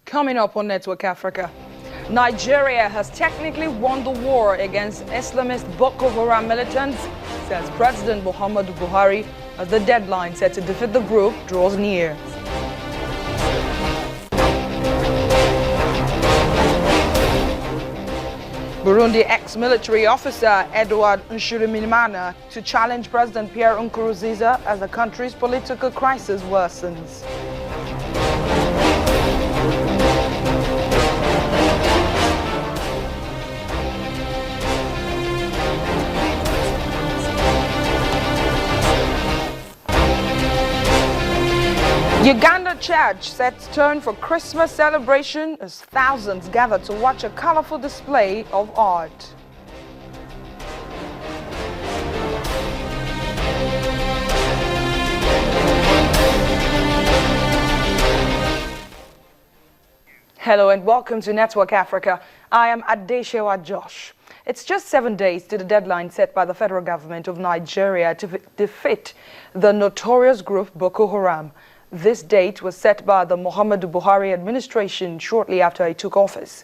Coming up on Network Africa, Nigeria has technically won the war against Islamist Boko Haram militants, says President Muhammadu Buhari, as the deadline set to defeat the group draws near. Burundi ex-military officer Edward Nshimirimana to challenge President Pierre Nkurunziza as the country's political crisis worsens. Uganda church sets turn for Christmas celebration as thousands gather to watch a colorful display of art. Hello and welcome to Network Africa. I am Adeshewa Josh. It's just 7 days to the deadline set by the federal government of Nigeria to defeat the notorious group Boko Haram. This date was set by the Muhammadu Buhari administration shortly after he took office.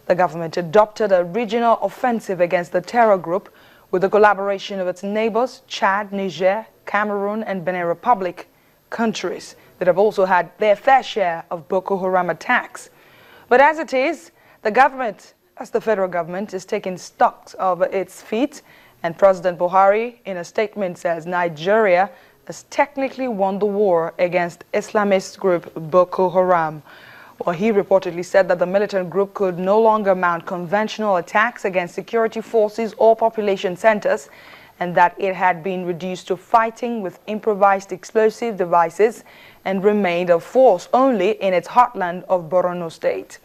The government adopted a regional offensive against the terror group with the collaboration of its neighbors, Chad, Niger, Cameroon and Benin Republic, countries that have also had their fair share of Boko Haram attacks. But as it is, the government, as the federal government, is taking stock of its feat, and President Buhari, in a statement, says Nigeria has technically won the war against Islamist group Boko Haram. Well, he reportedly said that the militant group could no longer mount conventional attacks against security forces or population centers, and that it had been reduced to fighting with improvised explosive devices and remained a force only in its heartland of Borno State.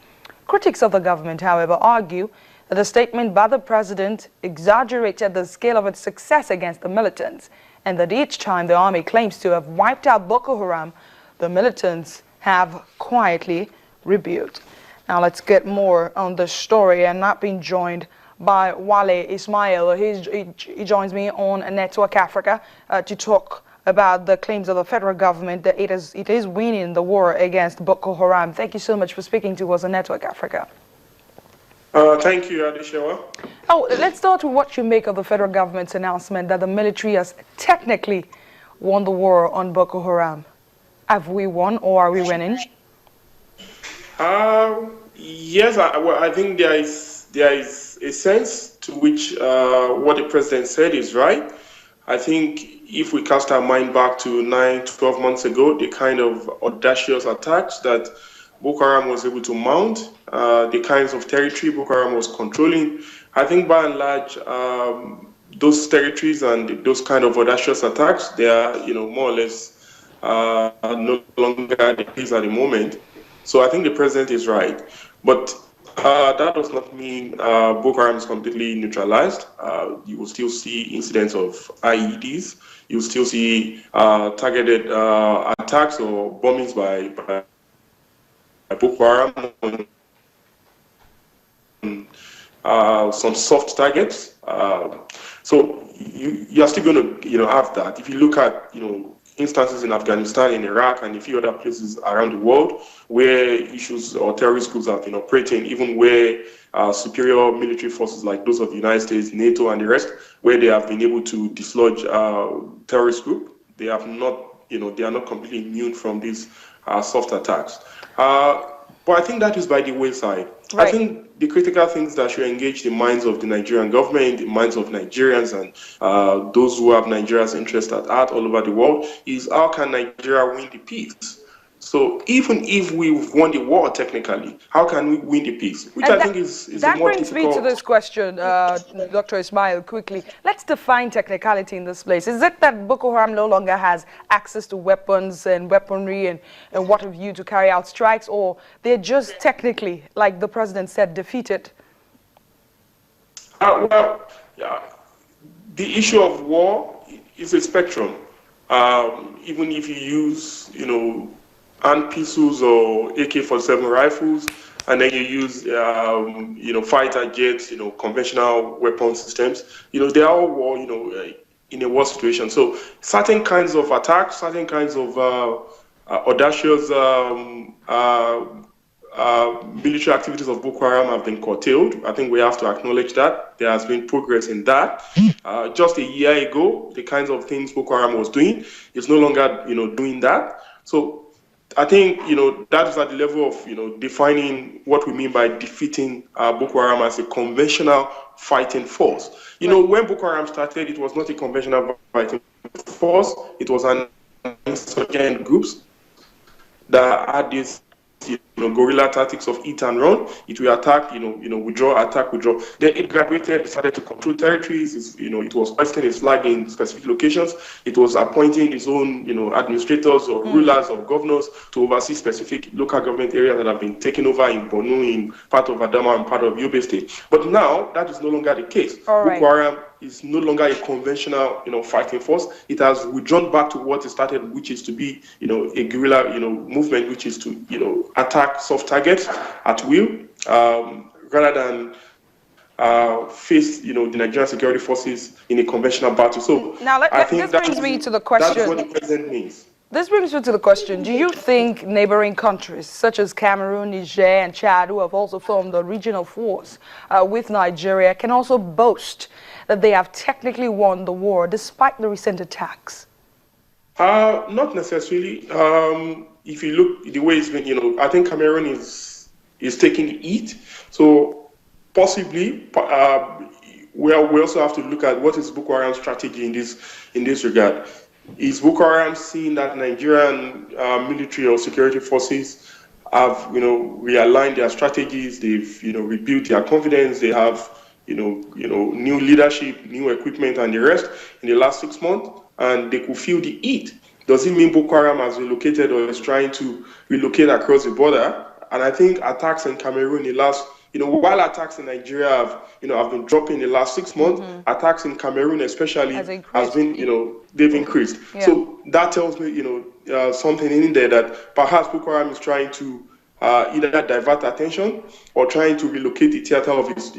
Critics of the government, however, argue that the statement by the president exaggerated the scale of its success against the militants, and that each time the army claims to have wiped out Boko Haram, the militants have quietly rebuilt. Now let's get more on the story, and not being joined by Wale Ismail. He joins me on Network Africa to talk about the claims of the federal government that it is winning the war against Boko Haram. Thank you so much for speaking to us on Network Africa. Thank you, Adeshewa. Oh, let's start with what you make of the federal government's announcement that the military has technically won the war on Boko Haram. Have we won or are we winning? Yes, I think there is a sense to which what the president said is right. I think if we cast our mind back to 9-12 months ago, the kind of audacious attacks that Boko Haram was able to mount, the kinds of territory Boko Haram was controlling, I think by and large, those territories and those kind of audacious attacks, they are, more or less no longer the case at the moment. So I think the president is right. But that does not mean Boko Haram is completely neutralized. You will still see incidents of IEDs. You will still see targeted attacks or bombings by Boko Haram on some soft targets. So you're still going to have that. If you look at instances in Afghanistan, in Iraq, and a few other places around the world where issues or terrorist groups have been operating, even where superior military forces like those of the United States, NATO, and the rest, where they have been able to dislodge terrorist group, they have not, they are not completely immune from these soft attacks. But I think that is by the wayside. Right. I think the critical things that should engage the minds of the Nigerian government, the minds of Nigerians, and those who have Nigeria's interest at heart all over the world is how can Nigeria win the peace? So even if we've won the war technically, how can we win the peace? Which I think is that more brings difficult. me to this question, Dr. Ismail, quickly. Let's define technicality in this place. Is it that Boko Haram no longer has access to weapons and weaponry and what have you to carry out strikes, or they're just technically, like the president said, defeated? Well, yeah, the issue of war is a spectrum. Even if you use, hand pistols or AK-47 rifles, and then you use, fighter jets, conventional weapon systems. They are all war, in a war situation. So certain kinds of attacks, certain kinds of audacious military activities of Boko Haram have been curtailed. I think we have to acknowledge that. There has been progress in that. Just a year ago, the kinds of things Boko Haram was doing is no longer, doing that. So I think, that is at the level of, defining what we mean by defeating Boko Haram as a conventional fighting force. When Boko Haram started, it was not a conventional fighting force. It was an insurgent groups that had this guerrilla tactics of eat and run. It will attack, withdraw, attack, withdraw. Then it graduated, started to control territories. It was hoisting its flag in specific locations. It was appointing its own, administrators or rulers or governors to oversee specific local government areas that have been taken over in Borno, in part of Adama and part of Yobe State. But now that is no longer the case. Boko Haram is no longer a conventional, fighting force. It has withdrawn back to what it started, which is to be, a guerrilla, movement, which is to, attack soft targets at will, rather than face, the Nigerian security forces in a conventional battle. So now, this brings me to the question. That's what the president means. This brings me to the question, do you think neighboring countries such as Cameroon, Niger, and Chad, who have also formed a regional force with Nigeria, can also boast that they have technically won the war despite the recent attacks? Not necessarily. If you look the way it's been, I think Cameroon is taking the heat. So possibly, we also have to look at what is Boko Haram's strategy in this regard. Is Boko Haram seeing that Nigerian military or security forces have, realigned their strategies? They've, rebuilt their confidence. They have, new leadership, new equipment, and the rest in the last 6 months, and they could feel the heat. Does it mean Boko Haram has relocated or is trying to relocate across the border? And I think attacks in Cameroon in the last, while attacks in Nigeria have been dropping in the last 6 months, attacks in Cameroon especially has been, they've increased. Yeah. So that tells me, something in there that perhaps Boko Haram is trying to either divert attention or trying to relocate the theater of its,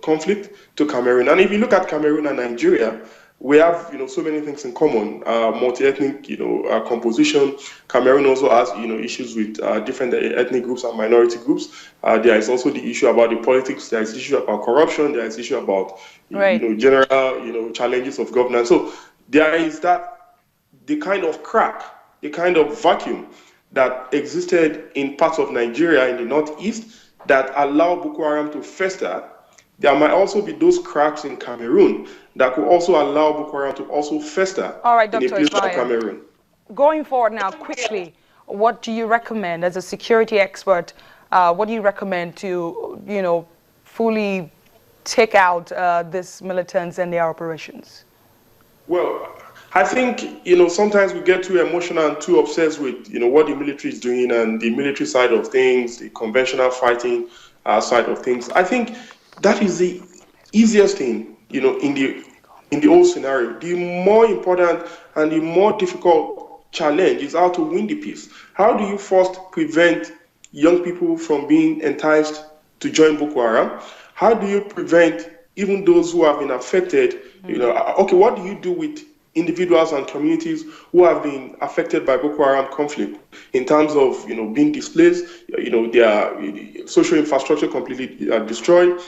conflict to Cameroon. And if you look at Cameroon and Nigeria, we have, so many things in common. Multi-ethnic, composition. Cameroon also has, issues with different ethnic groups and minority groups. There is also the issue about the politics. There is the issue about corruption. There is the issue about, general, challenges of governance. So there is the kind of crack, the kind of vacuum that existed in parts of Nigeria in the northeast that allow Boko Haram to fester. There might also be those cracks in Cameroon that could also allow Boko Haram to also fester in a place like Cameroon. Going forward now, quickly, what do you recommend as a security expert? What do you recommend to, fully take out these militants and their operations? Well, I think, sometimes we get too emotional and too obsessed with, what the military is doing and the military side of things, the conventional fighting side of things. I think that is the easiest thing, in the whole scenario. The more important and the more difficult challenge is how to win the peace. How do you first prevent young people from being enticed to join Boko Haram? How do you prevent even those who have been affected? What do you do with individuals and communities who have been affected by Boko Haram conflict in terms of, being displaced, their social infrastructure completely destroyed,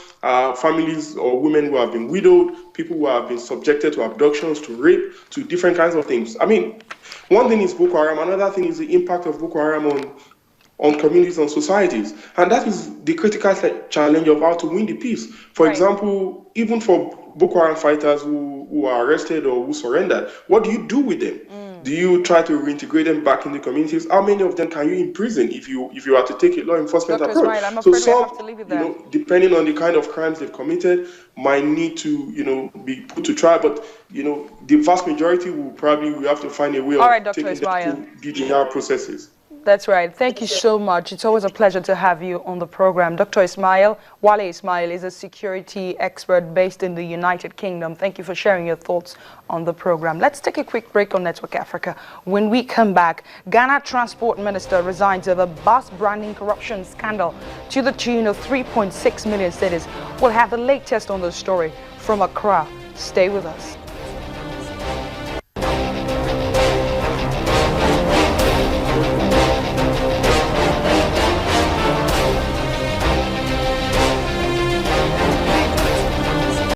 families or women who have been widowed, people who have been subjected to abductions, to rape, to different kinds of things. I mean, one thing is Boko Haram, another thing is the impact of Boko Haram on communities and societies. And that is the critical challenge of how to win the peace. For example, even for Boko Haram fighters who are arrested or who surrendered, what do you do with them? Do you try to reintegrate them back in the communities? How many of them can you imprison if you are to take a law enforcement approach? Right. I'm afraid we have to leave it there. Depending on the kind of crimes they've committed, might need to, be put to trial. But, the vast majority we have to find a way of taking them through DDR processes. That's right. Thank you so much. It's always a pleasure to have you on the program. Dr. Wale Ismail is a security expert based in the United Kingdom. Thank you for sharing your thoughts on the program. Let's take a quick break on Network Africa. When we come back, Ghana Transport Minister resigns over bus branding corruption scandal to the tune of 3.6 million cedis. We'll have the latest on the story from Accra. Stay with us.